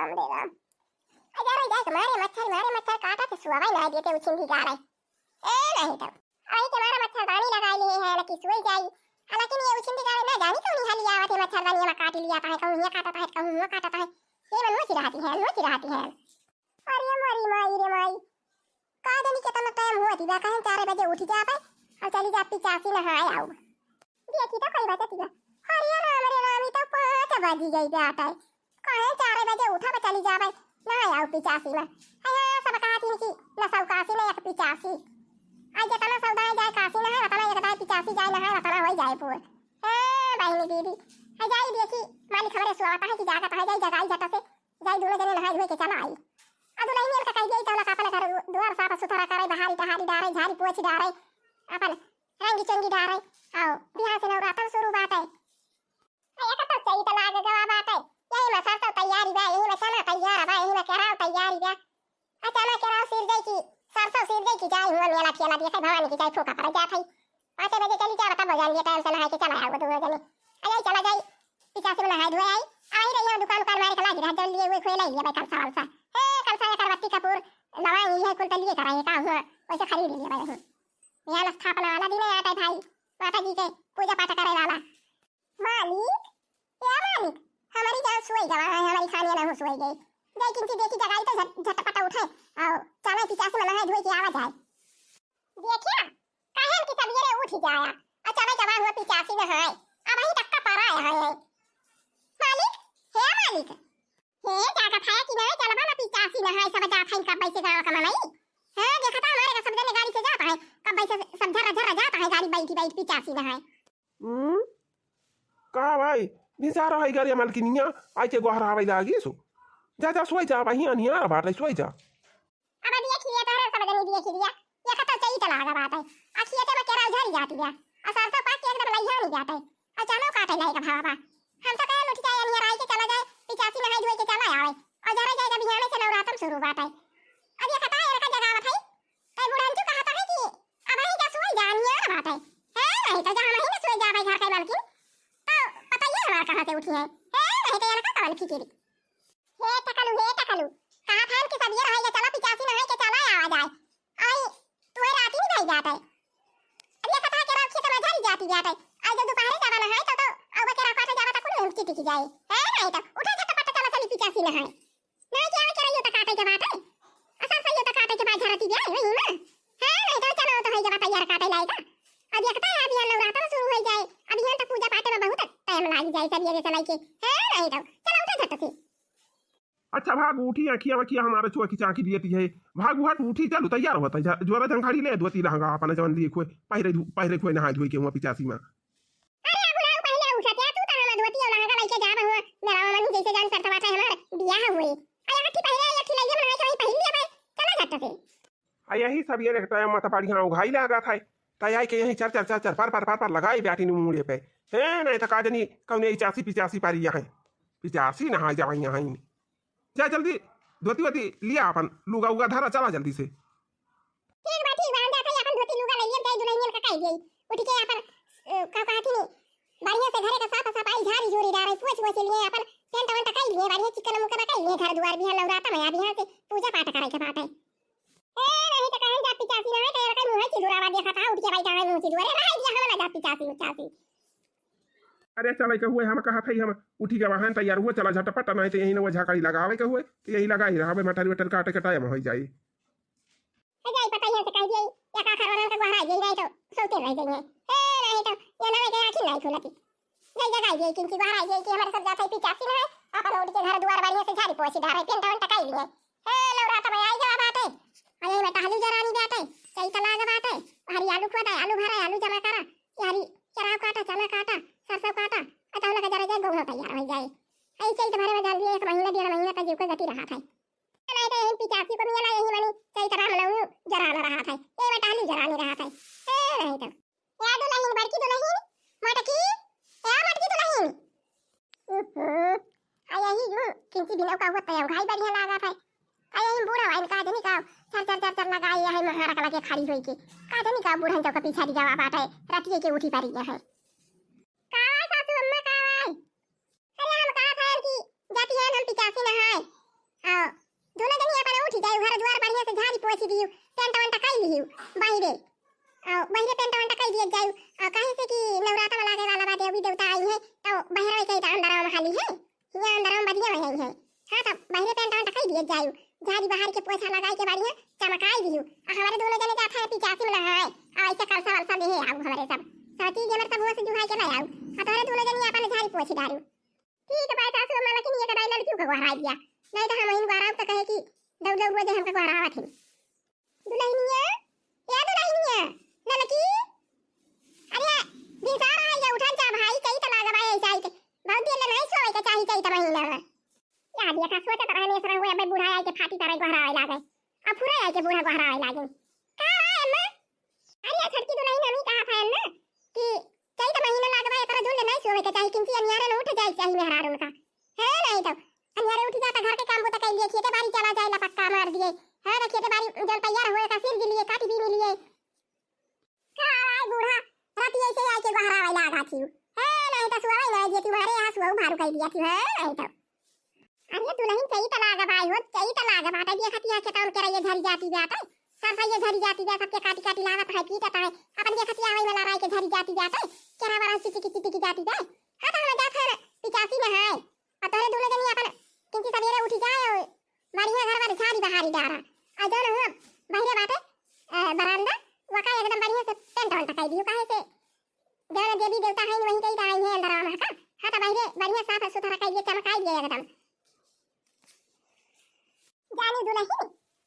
राम रे राम। अरे जाए मारे मच्छर काटा से सुवाई ना देते उछिंदी जा रहे नहीं तो आई के मारा मच्छरदानी लगा लिए है लकी सुई जाई। हालांकि ये उछिंदी जा रहे ना जानी कौन हाली आवत है मच्छरदानी में काट लिया है कहूं ये काटता है कहूं वो काटता है ये मन नोच रहती है। अरे मारी माई रे माई का जानी कितना टाइम हुआ थी कहीं 4 बजे उठ जा पाए और चली जा 85 नहाए आओ देखी तो कोई बात थी। अरे राम रे राम तो 5 बज गई बेटा कहीं 4 बजे उठा पे चली जा पाए नहाए आओ 85 में अया सब कहती कि न सब काशी ने 85 आज तना सौदा जाए काशी नहाए तना एक दाई 85 जाए नहाए तना हो जाए पूर बहनी दीदी है जाई देखी मालिक खबरे सुवाता है कि जागा है जाई जगाई जटा से जाई दोनों जने नहाए धोए के चला आई अदुलाई मेल का कह गई तौला का अपने घर द्वार साफ सुथरा करे बहारी टहारी डारे झाड़ी पोछ डारे अपन रंगी चंगी डारे आओ बिहार से नवरात्र शुरू बात है एक तो सही तो लागे गवा बात है यही में सरसों तैयारी बा यही में चना तैयार बा यही में केराव तैयारी बा अचानक केराव सिर गई की सरसों सिर गई की जाए हुआ मेला खेला दिया भवानी की जाए फोका पर जा थई 5 बजे चली जा बता बजान दिया टाइम से नहा के चला आओ दो जने अरे चला जाई 85 में नहा धोए आई रही है दुकान मारे के लागी जल्दी लिए हुए खोला लिया भाई कल सवाल सा कल सा करवत्ती कपूर लवाई ये कुल तलिए कराए का हुआ वैसे खरीद लिया भाई यहाँ स्थापना वाला दिन आता है भाई माता जी के पूजा पाठ करे वाला मालिक क्या मालिक हमारी जान सोई गवा है हमारी खाने ना हो सोई गई जाई किंची देखी जगाई तो झटपटा उठे आओ चला 85 में नहाए धोए की आवाज आए देखिए काहे की तबीयत उठ जाया अचानक जवान हुआ 85 में है अब ही टक्का पारा है मालिक हे मालिक हे जागा खाया कि नहीं चलबा ना 85 में है सब जा खाई कब से गावा कमा नहीं हां देखा था हमारे का सब जने गाड़ी से जाता है कब से सब झरा झरा जाता है गाड़ी बैठी 85 में है का भाई निसारा है गाड़ी मालकिनिया आई के गोहरा आवे लागी सो जा सोई जा भाई अनिया बात सोई जा अब देखिए तो सब जने देखिए दिया ये खता चाहिए तो लागा बात है अखिए ते में केरा झरी जाती है असर तो पास एकदम लइहा नहीं जाता है अचानक काटे लाएगा भावा हम तो कहे उठ जाए अनिया आई के चला जाए 85 नहाई धोए के चला आवे और जरा जाएगा बिहाने से नवरात्र शुरू बात है अब ये खता है का जगह है कई बुढ़ान जो कहता है कि अब ही जा सोई जा अनिया बात है नहीं तो जा नहीं सोई जा भाई घर के मालकिन तो पता ही हमारा कहां से उठी है नहीं तो यार का कौन खिचड़ी हे टकलू कहां थान की सब ये रहेगा चला 85 नहाई के चला आ जाए आई तू रात ही नहीं जाता है अब ये कथा के रात खेत में झरी जाती जाता है आज दोपहर जावा ना है तो अब के रात जावा तो कोन हम टिक जाए नहीं तो उठा झटपट चला चली 85 नहाए नहीं क्या करे यो तो काटे के बात है असा सही तो काटे के बाद झरती जाए वही ना नहीं तो चलो तो है जब तैयार काटे लाएगा अब ये कथा है अभी नवरात्र शुरू हो जाए अभी यहाँ तक पूजा पाठ में बहुत टाइम लग जाए सब ये चलाई के नहीं तो चलो उठा झट से अच्छा भाग उठी अखिया वखिया हमारे छुआ की चाकी दिएती है भाग हट उठी चलो तैयार होता है जोरा झंखाड़ी ले धोती लहंगा अपन जवन लिए खोए पहरे खोए नहा धोई के हुआ 85 में अरे बुलाओ पहले उठा तू तो हम धोती और लहंगा लेके जा हुआ मेरा मन जैसे जान करता बात है हमार बियाह हुए अरे हठी पहले हठी लइए मन है पहले लिया भाई चला झट से आ यही सब ये टाइम माता पाड़ी हां घाई लगा था तय के यही चर पर लगाई बैठी मुड़े पे है नहीं तो काजनी कौन 85 पारी यहाँ 85 नहा जावा यहाँ जा जल्दी धोती लिया अपन लुगा उगा धरा चला जल्दी से ठीक बांधा था अपन धोती लुगा ले लिया जाई दुल्हनिया का कह गई उठ के अपन का कहती नहीं बढ़िया से घरे का साफ सफाई झाड़ी झूड़ी डारे पोछ लिए अपन टेंट वंट कह लिए बढ़िया चिकन मुकन कह लिए घर द्वार भी नवरात्र में अभी यहाँ से पूजा पाठ करे के बात है नहीं तो कहीं जा 85 ना है कहीं मुंह से दुरावा देखा था उठ के भाई कहां मुंह से दुरे रहा दिया हम ना जा 85 अरे चले के हुए हम कहा था हम उठी के वाहन तैयार हुए चला झटपट नहीं तो यही न झाकड़ी लगावे के हुए तो यही लगाई रहा मटर वटर काटे के टाइम हो जाए जाई पता ही है कह दिए या का खरवाना का गहरा जाई रहे तो सोते रह जाएंगे नहीं तो ये ना के आखिर नहीं खुलती जाई जगह जाई किंची गहरा जाई कि हमारे सब जाते 85 में अपन उठ के घर द्वार बढ़िया से झाड़ी पोछी डारे पेंट वंट कह लिए नवरात्र में आई जा बात है अरे मैं टहली जरानी बात है सही तो लाग बात है हरी आलू खोदा आलू भरा आलू जमा करा यारी चराव काटा चना काटा सरसों काटा अतौला का जरा जाए गोभा तैयार हो जाए ऐसे ही तुम्हारे में डाल दिए 1 महीना 1.5 महीना का जीव को गति रहा था नहीं तो यही 85 को मिला यही मनी सही तरह मनाऊं जरा ना रहा था ये मैं टाली जरा नहीं रहा था नहीं तो या दुल्हन बड़की दुल्हन मटकी या मटकी दुल्हन आया ही जो किंची बिना का होता है घाई बढ़िया लगा था आया ही बूढ़ा वाइन का जनी का चर लगाई है महारा कला के खड़ी होई के का जनी का बूढ़ा तो का पीछा दी जावा बाटे राती के उठी पारी है का सासू अम्मा का अरे हम कहा था कि जाती है हम 85 नहाए पोछी दियो पेंट वंटा काई लियो बाहिरे बाहिरे पेंट वंटा काई दिए जाऊ काहे से कि नवरात्र में लागे वाला बाटे अभी देवता आई है तो बाहर में कई अंदर में खाली है यहाँ अंदर में बढ़िया में है हां तो बाहिरे पेंट वंटा काई दिए जाऊ झाड़ी बाहर के पोछा लगाई के बढ़िया चमकाई दियो हमारे दोनों जने जाते हैं 85 में नहाए ऐसे कलसा वलसा दे आऊ हमारे सब साथी जमर सब वो से जुहाई के नहीं आऊ हमारे दोनों जने अपन झाड़ी पोछ डालू ठीक है भाई सासू अम्मा लेकिन ये कदाई लड़कियों को हरा दिया नहीं तो हम इन बारात तो कहे कि दौड़ दौड़ रोज हमको हरावा थी दुल्हनिया या दुल्हनिया लड़की अरे बिसार है या उठा जा भाई कई तो लागा भाई ऐसा ही बहुत देर नहीं सोए के चाहिए चाहिए तो महीना में या दिया का सोचा तरह ने सर हुए भाई बूढ़ा आए के फाटी तरह को हरावे लागे अब पूरा आए के बूढ़ा को हरावे लागे का है अम्मा अरे छटकी दुल्हन हमें कहा था अम्मा कि चाहिए तो महीना लागा भाई तरह झूले नहीं सोए के चाहिए किंतु अन्यारे न उठ जाए चाहिए मेहरार उनका है नहीं तो अन्यारे उठ जाता घर के काम को तो कर लिए खेते बाड़ी चला जाए पक्का मार दिए है ना खेते बाड़ी जल तैयार हुए का सिर दिए काटी भी लिए का बूढ़ा राती ऐसे आके बहरावे लागा थी है नहीं तो सुआई नहीं दिए तुम्हारे यहां सुआ भारू कर दिया थी है नहीं तो अरे दुल्हन सही तो लागा भाई हो सही तो लागा बात ये खतिया के टाउन करे ये झरी जाती जाता सब ये झरी जाती जाता सबके काटी काटी लागत है पीटा है अपन ये खतिया होई वाला राय के झरी जाती जाता केरा वाला चिकी जाती जाए हां तो हम जात है 85 में है और तोरे दुल्हन जनी अपन किंतु सवेरे उठी जाए बढ़िया घर वाली झाड़ी बहारी डारा आ जाओ ना बाहर बाटे बरामदा वका एकदम बढ़िया से टेंट वंट काई दियो काहे से जहाँ देवी देवता है वहीं कई आई है अंदर में का हां तो बाहर बढ़िया साफ सुथरा काई दिए चमकाई दिए एकदम जानी दुल्हन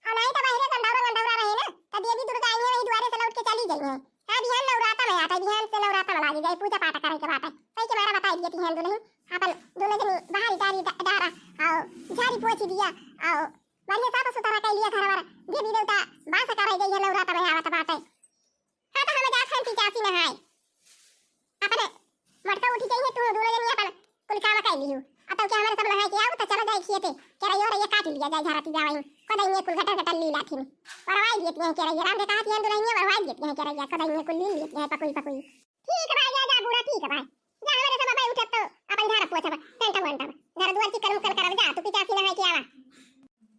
और नहीं तो बाहर गंडौरा रहे ना तो देवी दुर्गा आई है वहीं द्वारे से लौट के चली गई है हां बिहान नवरात्र में आता बिहान से नवरात्र में लागी जाए पूजा पाठ करे के बात है कई के मारा बताई दिए बिहान दुल्हन अपन दोनों जनी बाहर जारी डारा और झाड़ी पोछ दिया और बढ़िया साफ सुथरा कर लिया घर वाला देवी देवता बास करे गई है नवरात्र में आवत बात है हां तो हम जात हैं 85 में है अपन मरता उठी गई है तू दोनों जनी अपन कुल काम कर लियो अब तो क्या हमारे सब लगा के आओ तो चला जाए खेते केरा यो ये काट लिया जाए झराती जावे कदाई ने कुल घटा ली लाठी में परवाई देती है केरा ये राम के कहा थी दुल्हनिया परवाई देती है केरा ये कदाई ने कुल ली लेती है पकोई ठीक है भाई जा बूढ़ा ठीक है भाई जा हमारे सब भाई उठत तो अपन घर पोछब टेंट वंटा घर द्वार चिकन उकल कर जा तू 85 में है के आवा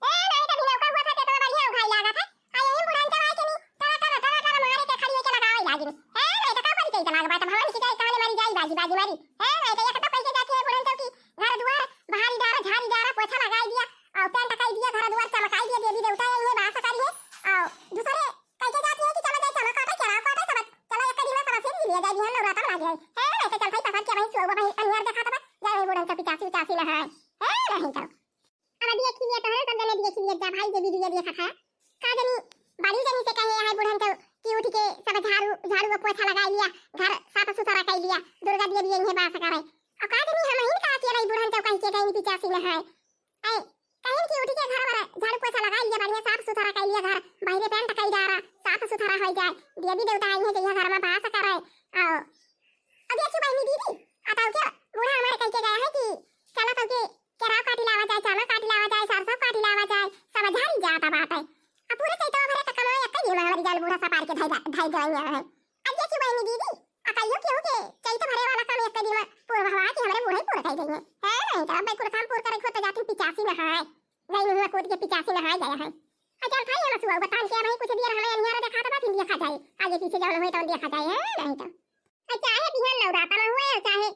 ए नहीं तो बिना हुआ था तो बढ़िया उखाई लागा था आए हम बुढ़ान के भाई के नहीं तरा मारे के खड़ी के लगावे लागी ए नहीं तो का परी के लगा बात भगवान की जाए कहानी मारी जाई बाजी मारी ए नहीं तो ये खता पैसे जाते हैं बुढ़ान की घर द्वार बहारी डारा झाड़ी डारा पोछा लगाई दिया और टेंट काई दिया घर द्वार चमकाई दिया देवी देवता ये बास करी है और दूसरे कई के जाती है कि चलो जाए चमकाटा चला सब चलो एक दिन में सब से लिया जाए बिहान नवरात्र में लागी है नहीं तो चल भाई पकड़ के भाई सुबह भाई अन्यार देखा था जाए बुढ़ान का 85 में है नहीं तो अब दिए खिलिए तो है सब जने दिए खिलिए जा भाई देवी दिए देखा था का जनी बड़ी जनी से कहे है बुढ़ान तो कि उठ के सब झाड़ू पोछा लगा लिया घर साफ सुथरा कर लिया दुर्गा देवी इन्हें बास करे और का जनी हम ही का के रही बुढ़ान तो कहीं के कहीं 85 में है ऐ कहीं की उठ के घर वाला झाड़ू पोछा लगा लिया बढ़िया साफ सुथरा कर लिया घर बाहर पेंट कई डारा साफ सुथरा हो जाए देवी देवता आई है कि घर में बास करे और अब ये बहनी दीदी आता क्या बूढ़ा हमारे कह के गया है कि चलो तो के केरा काटी लावा जाए चलो काटी लावा जाए सरसों काटी लावा जाए सब झाड़ी जाता बात है अब पूरे चैतो भरे का कमाई एक ही हमारी जाल बूढ़ा सा पार के ढाई गई है अब ये बहनी दीदी अकाइयो क्यों के चैतो भरे वाला काम एक दिन में पूरा भवा कि हमारे बूढ़े पूरा कर गई है नहीं तो भाई पूरा काम पूरा करे खो तो जाती 85 में है नहीं हुआ कूद के 85 में है गया है अच्छा भाई हम सुआ बता के भाई कुछ देर हमें अन्यारा देखा तो बात देखा जाए आगे पीछे जाओ होए तो देखा जाए नहीं तो चाहे बिहान नवरात्र में हुए चाहे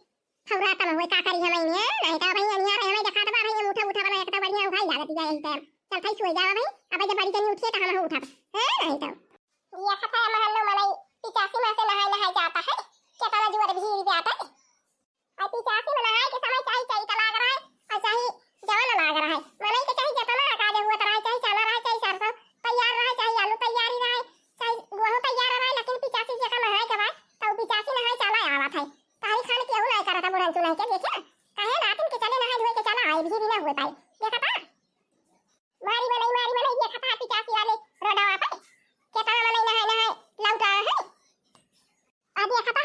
खवराता में हुए का करी हमें नहीं तो भाई अन्यारा हमें देखा तो भाई उठा बना एक तो बढ़िया उठाई जाती जाए टाइम चल भाई सो जाओ भाई अब जब बड़ी जनी उठे तो हम उठा नहीं तो ये खता महल्लो मलाई 85 में से नहाए जाता है क्या पता जुआ भी जाता है आई 85 में नहाए के समय चाहिए तो लाग रहा है और चाहिए जवान लाग रहा है मलाई के चाहिए जतना काजे हुआ तो रहा चाहिए चला रहा चाहिए सरसों तैयार रहा चाहिए आलू तैयार ही रहा चाहिए गेहूं तैयार रहा लेकिन 85 से कम है के बाद तो 85 नहाए चला आवत है तारी खान के हुआ करा था बुढ़ान चुनाई के देखे कहे रात के चले नहाए धोए के चला आए भी ना हुए पाई देखा था मारी मलाई ये खता 85 वाले रोडवा पे केता मलाई नहाए लौटा है अब देखा था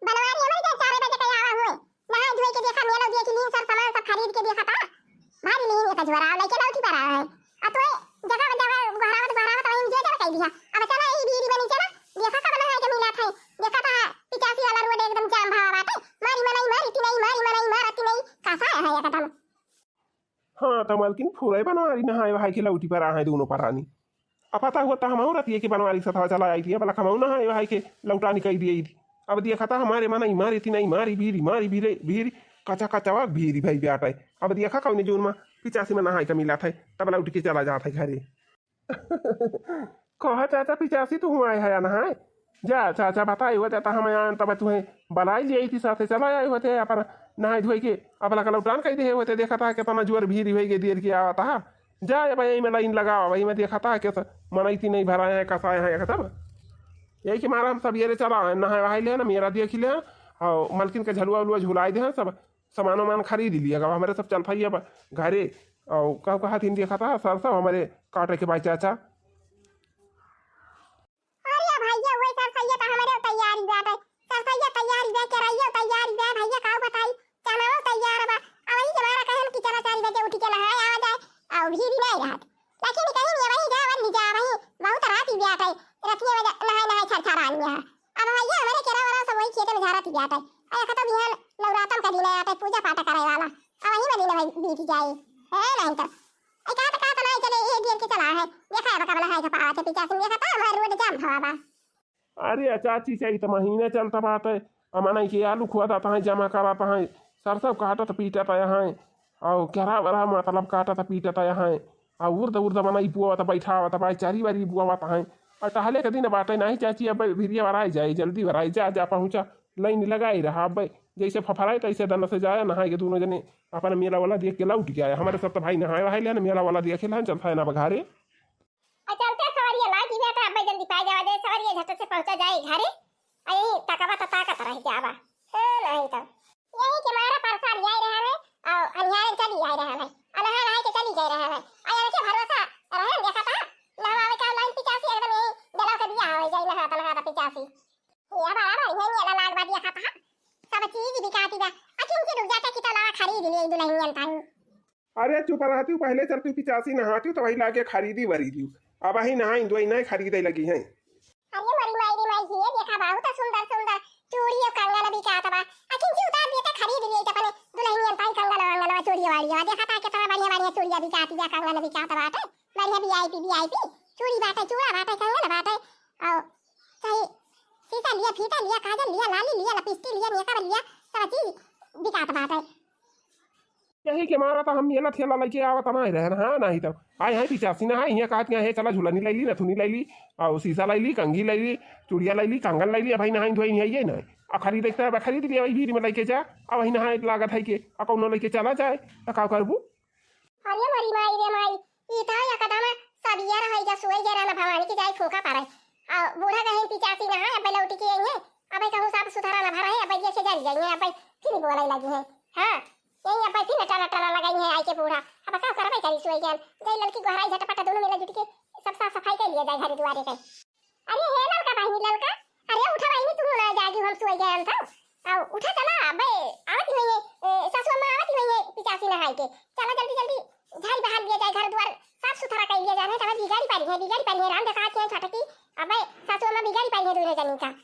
बनवारी हमारे 4 बजे के आवा हुए नहाए धोए के देखा मेलो देख ली सब सामान सब खरीद के देखा था भारी लीन एक झोरा लेके लौटी पर है अब तो जगह घरावत वहीं जे कर दिया अब चला ई बीरी बनी चला देखा का बना है के मिला था देखा था 85 वाला रोड एकदम जाम भावा बाटे मारी मलाई मारती नहीं कैसा है ये कदम हाँ तो मालकिन फुराई बनवारी नहाए वहां के लौटी पर आए दोनों परानी अब पता हुआ था हम रतिए की बनवारी सथा चला आई थी भला खमाऊ ना है भाई के लौटा निकल दी थी। अब देखा था हमारे मन मारी थी नहीं मारी भीरी भीरी कचा कचा भीरी भाई ब्याट है। अब देखा कौन जून में 85 में नहाई का मिला था तब लौट के चला जाता है घरे। कहा चाचा 85 तू आए है नहाए जा चाचा बताए हुआ जाता हम यहाँ तब तुम्हें बलाई ले थी साथे चला आए होते अपन नहाए धोए के अब लगा लौटान कह दे होते देखा था कितना जोर भीरी भई के देर किया था जा भाई में लाइन लगा वही में देखा था कैसा मनई नहीं भरा है कसाए हैं सब यही कि मारा हम सब ये चला नहाए वहाई ले ना मेरा देख लिया और मलकिन के झलुआ उलुआ झुलाई दे सब सामान वामान खरीद लिया हमारे सब चल पाई अब घरे और कब कहा थी देखा था सर सब हमारे काटे के भाई चाचा अरे भैया वही सरसैया तो हमारे तैयारी बात है सरसैया तैयारी बे के रहियो तैयारी बे भैया का बताई चनाओ तैयार बा अवही के मारा कहन कि चला 4 बजे उठ के नहाए आवा जाए और भी नहीं रहत लेकिन कहीं ये वही जावन नहीं जा वही बहुत रात ही ब्याट है रतिया में नहाए नहाए छरछर आ गया अब भैया हमारे केरा वाला सब वही खेत में झारत ब्याट है आया खत्म बिहान नवरातन का दिन आया पूजा पाठ करे वाला अब वही में दिन भाई बीत जाए है नहीं तो का नहीं चले ये दिन के चला है देखा है बका है का पावा के पीछे से देखा था हमारे रोड जाम हवा बा। अरे चाची चाहिए तो महीने चलता बात है अमाना के आलू खुआता है जमा कराता है सरसों काटत पीटता यहाँ और केरा वरा मतलब काटत पीटता यहाँ और उर्द बनाई पुआवत बैठा भाई चारी बारी बुआवत है और टहले के दिन बाटे नहीं चाची अब भिरिया भराई जाए जल्दी भराई जा पहुँचा लाइन लगाई रहा अब जैसे फफराए तैसे दन से जाए नहाए के दोनों जने अपन मेला वाला देख के लौट गया हमारे सब तो भाई नहाए वहाई ले मेला वाला देखे ला चलता है ना बघारे चलते सवारिया ना की बेटा अब जल्दी पाई जावा जाए सवारिया झट से पहुंचा जाए घरे आई तकवा तो ताकत रह जावा है नहीं तो यही के मारा परसार जाए रहा है और अन्याय चली जाए रहा है अनहा रहा के चली जाए रहा है आया के भरोसा रहे देखा था नहावे का लाइन 85 एकदम यही डरा के दिया हो जाए नहा 85 ये बराबर है ये लाग बात देखा था सब चीज दिखाती बा अकिन के रुक जाता कि तला खरीद लिए दुल्हनियन ताऊ। अरे चुप रहती पहले चलती 85 नहाती तो वही लाके खरीदी वरी दी अब ही नहाई दो नहीं खरीदे लगी है। अरे मरी माई ये देखा बहुत सुंदर सुंदर चूड़ी और कंगन भी का तबा अकिन जी उतार दिए खरीद लिए अपने दुल्हनियन ताई कंगन वंगन चूड़ी वाली देखा था कितना बढ़िया बढ़िया चूड़ियां भी काती जा कंगन भी का तबा बढ़िया वीआईपी चूड़ी बाटे चूड़ा बाटे कंगन बाटे और सही सीसा लिया फीता लिया काजल लिया लाली लिया लिपस्टिक लिया मेकअप लिया सब चीज बिकात बाटे यही के मारा तो हम मेला ठेला लेके आवत नहीं रहे हाँ नहीं तो आए हैं 85 ना है कहती है चला झूलनी ले ली नथुनी ले ली और शीशा ले ली कंघी ले ली चूड़िया ले ली कंगन ले ली भाई नहाई धोई है ये नहीं और खरीद देखता है खरीद लिया वही भीड़ में लेके जा अब वही नहाए लागत है कि कौन लेके चला जाए तो का करबू। अरे मरी माई रे माई ई था या कदम सब यार है जा सोई जरा ना भवानी की जाए खोखा पारे आ बूढ़ा कहीं 85 ना है अब लौटी के आएंगे अब कहूं सब सुधारा ना भरा है अब ये से जा जाएंगे अब फिर बोलाई लगी है हां यही अब फिर टला लगाई है आई के बूढ़ा अब का करबे करी सोई जान गई लड़की गहराई झटपट दोनों मिला जुट के सब साफ सफाई कर लिया जाए घर द्वारे के। अरे हे लड़का भाई लड़का अरे उठा भाई तू ना जागी हम सोई गए हम था आओ उठा चला बे आवत नहीं है सासू मां आवत नहीं है 85 ना हाई के चला जल्दी जल्दी झाड़ी बहाल दिया जाए घर द्वार साफ सुथरा कर लिया जाए तब बिगाड़ी पारी है राम देखा के छटकी अबे सासू मां बिगाड़ी पारी है दोनों जनी का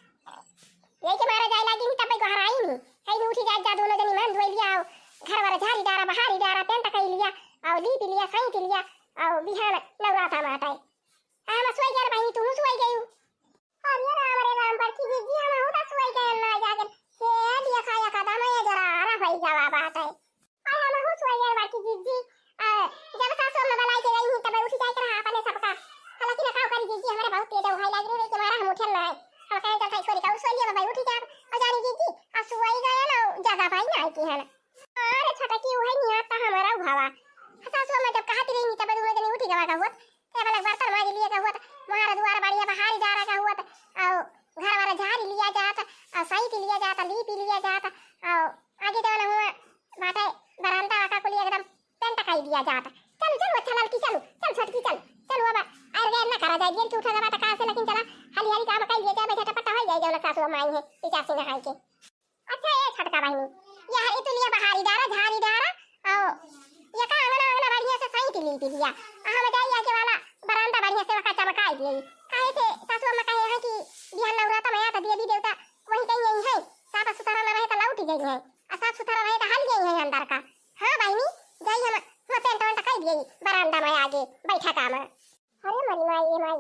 ये के मारा जाए लागी तब घर आई नहीं कहीं उठी जा जा दोनों जनी मन धोई लिया घर वाला झाड़ी डारा बहारी डारा पेंट कर लिया और लीप लिया सही के लिया और बिहान नवराता माताए हम सोई गए भाई तू सोई गई अरे राम पर की जी हम होता सोई गए ना जाकर हे दिया खाया का दाम ये जरा आरा भाई जावा बात है हम हो सोई गए बाकी जी जब सासू में बनाई के गई तब उठी जाए कर अपने सबका हालांकि ना खाओ करी जी हमारे बहुत तेज है लग रही है कि हमारा हम उठल ना है हम कहे चल छोरी का सोई लिया भाई उठी जा और जानी जी आ सोई गए ना जगह भाई ना की है अरे छटकी वही नहीं आता हमारा भावा सासू में जब कहती रही तब दोनों जने उठी गवा का हुआ तब अलग बर्तन माज लिया का हुआ हमारा द्वार बढ़िया बाहर जा रहा का हुआ और घर वाला झाड़ी लिया जाता और सही लिया जाता लीप लिया जाता और आगे जाना हुआ बाटे बरामदा का को एकदम पेंट कर दिया जाता चल चल अच्छा लड़की चल चल छटकी चल चल बाबा अरे गैर ना करा जाए गेर के उठा गवा कहां से लेकिन चला हली हली काम कर लिया जाए झटपट हो जाए जो सासू माई है 85 ना खाई के अच्छा ये छटका बहनी ये हरी तो लिया बाहरी डारा झाड़ी डारा और ये का आंगना बढ़िया से सही ली लिया हम जाइए के वाला बरामदा बढ़िया से का चमकाई दी काहे से सासू में कहे है कि बिहान नवराता में आता देवी देवता वही कहीं यही है साफ सुथरा ना रहे तो लौट गई है और साफ सुथरा रहे तो हल गई है अंदर का हां बहनी जाइए हम पेंट वेंट कर दिए बरामदा में आगे बैठा का में अरे मरी माई ये माई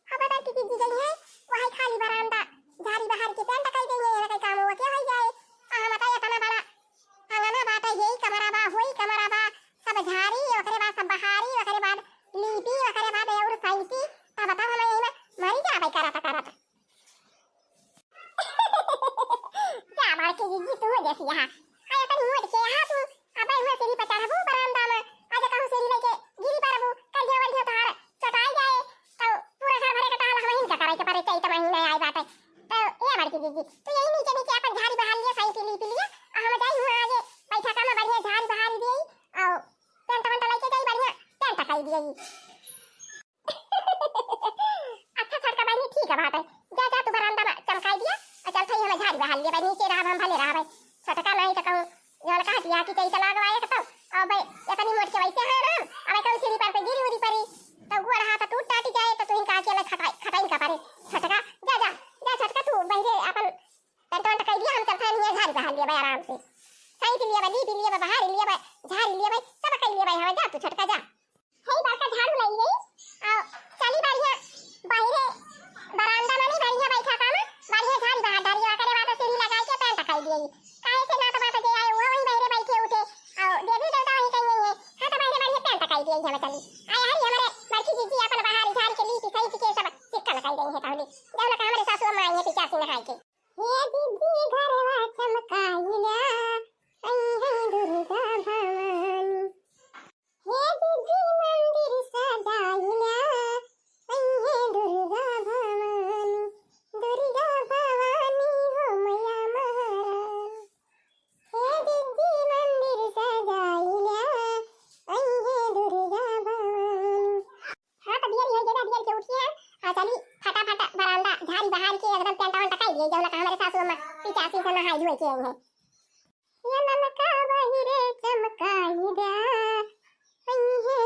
हाँ बता की चीज गई है वही खाली बरामदा झाड़ी बहार के पेंट कई गई है कई काम हुआ क्या हो जाए आ मता ये तना बड़ा अंगना बाटा यही कमरा बा होई कमरा बा सब झाड़ी ओकरे बाद सब बहारी ओकरे बाद लीपी ओकरे बाद और साइती ता बता हम यही में मरी जा भाई करता क्या बात की जिद्दी तू जैसी यहाँ आया तनी मोड़ के यहाँ तू अब मैं तेरी पचार हूँ बरामदा में आज कहूँ तेरी लेके गिरी पर हूँ कल ये वाली तार चटाई जाए तो पूरा घर भरे का ताला वहीं का करे के परे चाहिए तो महीना आई बात है तो ये बात की जिद्दी तो यही नीचे नीचे अपन झाड़ी बहार लिया साइकिल ली लिया हम जाई हुआ आगे बैठा काम बढ़िया झाड़ी बहार दी और पेंट पेंट लेके जाई बढ़िया पेंट खाई दी अच्छा छटका बानी ठीक है बात है जा जा तू बरामदा में चमकाई दिया चल थई हम झाड़ी बहार लिया भाई नीचे रहा हम भले रहा भाई छटका नहीं तो कहूं योन कहा दिया कि चई चला गवाए तो अब भाई इतनी मोट के वैसे है राम अब कहूं सीढ़ी पर पे गिरी उरी परी तो गुड़ रहा तो टूट टाटी जाए तो तुम का के खटाई का पारे छटका जा जा जा छटका तू भाई अपन पेंट कई दिया हम चल थई नहीं झाड़ी बहार लिया भाई आराम से सही के लिए भाई दी लिए बहार लिए भाई झाड़ी लिए भाई सब कई लिए भाई हवा जा तू छटका जा हे बार का झाड़ू लई गई आ चली बढ़िया बाहरे बरामदा में नहीं बढ़िया बैठा काम बढ़िया झाड़ी बहार डालिया करे बात सीढ़ी लगा के पेंट कई दी काहे से ना तो बात जे आए वो वहीं बाहरे बैठे उठे और देवी देवता वहीं कहीं है हां तो बाहरे बढ़िया पेंट कई दी हम चली आए हरी हमारे बड़की जीजी अपन बहार झाड़ के ली सही के सब सिक्का लगाई गई है ताहली जब लगा हमारे सासू मां ये पिचा से नहाई के हे दीदी घरवा चमकाइला आई है दुर्गा भवानी हे दीदी मंदिर सजाइला आई है दुर्गा भवानी हो मैया महारानी हे दीदी मंदिर सजाइला आई है दुर्गा भवानी हाँ तो दिया दिया के उठी है हाँ चली फटाफट बरामदा झाड़ी बहार के एकदम पेंटा वंटा कई दिए जब लगा हमारे सासू मां पिचासी से नहाई धोई के हैं ये नमका बहिरे चमकाई दा आई है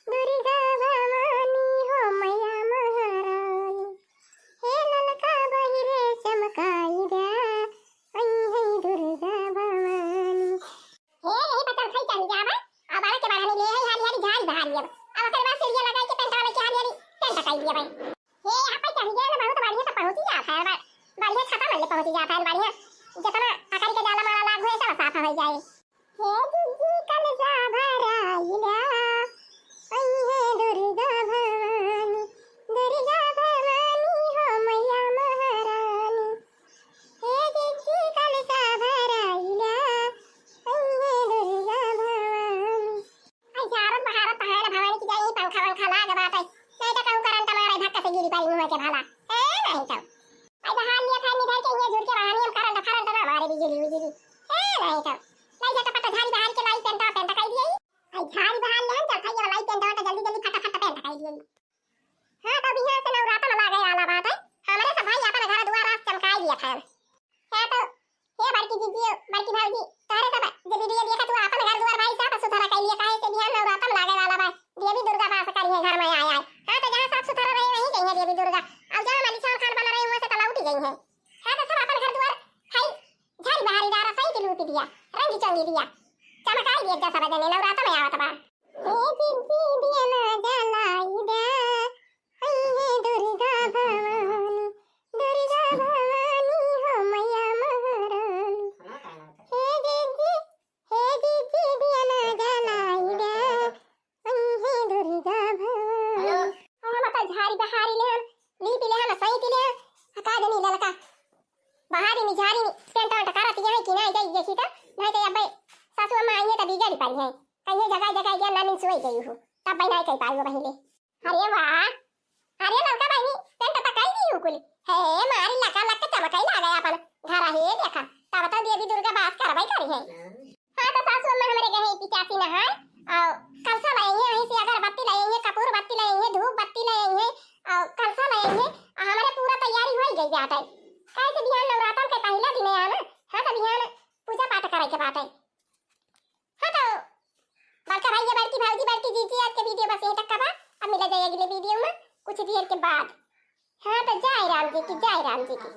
दुर्गा भवानी हो मैया महारानी हे नमका बहिरे चमकाई दा आई है दुर्गा भवानी हे यही पता खाई चली जावा अब आके बढ़ाने ले है हरी हरी झाड़ी बहार लिया अब फिर बाद से ये लगा के पेंटा वाले के हरी हरी पेंटा कई दिया भाई हे यहाँ पे चली गया ना बहुत बढ़िया तो पहुंच ही जाता है बढ़िया छाता में पहुंच ही जाता है बढ़िया जितना आकारी के जाला माला लाग होए सब साफ हो जाए हे दीदी कल जा भराइला आई है दुर्गा भवानी हो मैया महारानी हे दीदी कल जा भराइला आई है दुर्गा भवानी आई झारत बहारत पहाड़ भवानी की जाई पंखा वंखा लाग बात है नहीं तो कहूं करंट मारे धक्का से गिरी पाई मुंह के भाला ए नहीं तो आई हाल लिया था निधर के ये झुर के बहानी हम करंट ना मारे बिजली ए नहीं तो नहीं जाता पता झाड़ी बहार के लाई पेंटा कई दिए आई झाड़ी बहार ले चल खाइए लाई पेंटा जल्दी जल्दी फटाफट पेंटा कई दिए हां तो बिहार से नवरात्र में लागे वाला बात है हमारे सब भाई अपन घर द्वार चमकाई दिया था है तो ये बड़की दीदी बड़की भाभी तारे सब जे वीडियो देखा तू अपन घर द्वार भाई साफ सुथरा कई लिया काहे से बिहार नवरात्र में लागे वाला बा देवी दुर्गा वास करी है घर में आए हां तो जहां साफ सुथरा रहे वहीं कहीं देवी दुर्गा अब जहां मलिशान खान बना रहे हुए से तला उठी गई है हां तो सब अपन घर द्वार खाई झाड़ी बहारी डारा सही के लूट दिया रंगी चंगी दिया चमकाई दिया जैसा बजने नवरात्र में आवत बा हे दीदी दिया ना जलाई दे आई है दुर्गा भवानी हो मैया महारानी हे दीदी दिया ना जलाई दे आई है दुर्गा भवानी हम मत झाड़ी बहारी ले हम ली पिले हम सही पिले का जनी ललका बहारी नि झाड़ी नि पेंटा करत यही कि नहीं जाई देखी तो नहीं तो अब सासू मां आई है तभी गड़ी पाई है कहीं जगह या नानी सोई गई हूं तब भाई नहीं कह पाई वो पहले अरे वाह अरे लड़का बहनी पेंटा तो कई दी हूं कुल हे मारी लका लक चमकाई ला गया अपन घर है देखा तब तो देवी दुर्गा बात कर भाई करी है हां तो सासू मां हमारे गए पिचासी नहाए और कलसा लाएंगे वहीं से अगरबत्ती लाएंगे कपूर बत्ती लाएंगे धूप बत्ती लाएंगे और कलसा लाएंगे हमारे पूरा तैयारी हो गई जाता है कैसे बिहान नवरात्र के पहला दिन है ना हां तो बिहान पूजा पाठ करे के बात है हां तो बड़का भाई बड़की भाभी बड़की जीजी आज के वीडियो बस यहीं तक का बा अब मिला जाए अगले वीडियो में कुछ देर के बाद हां तो जय राम जी की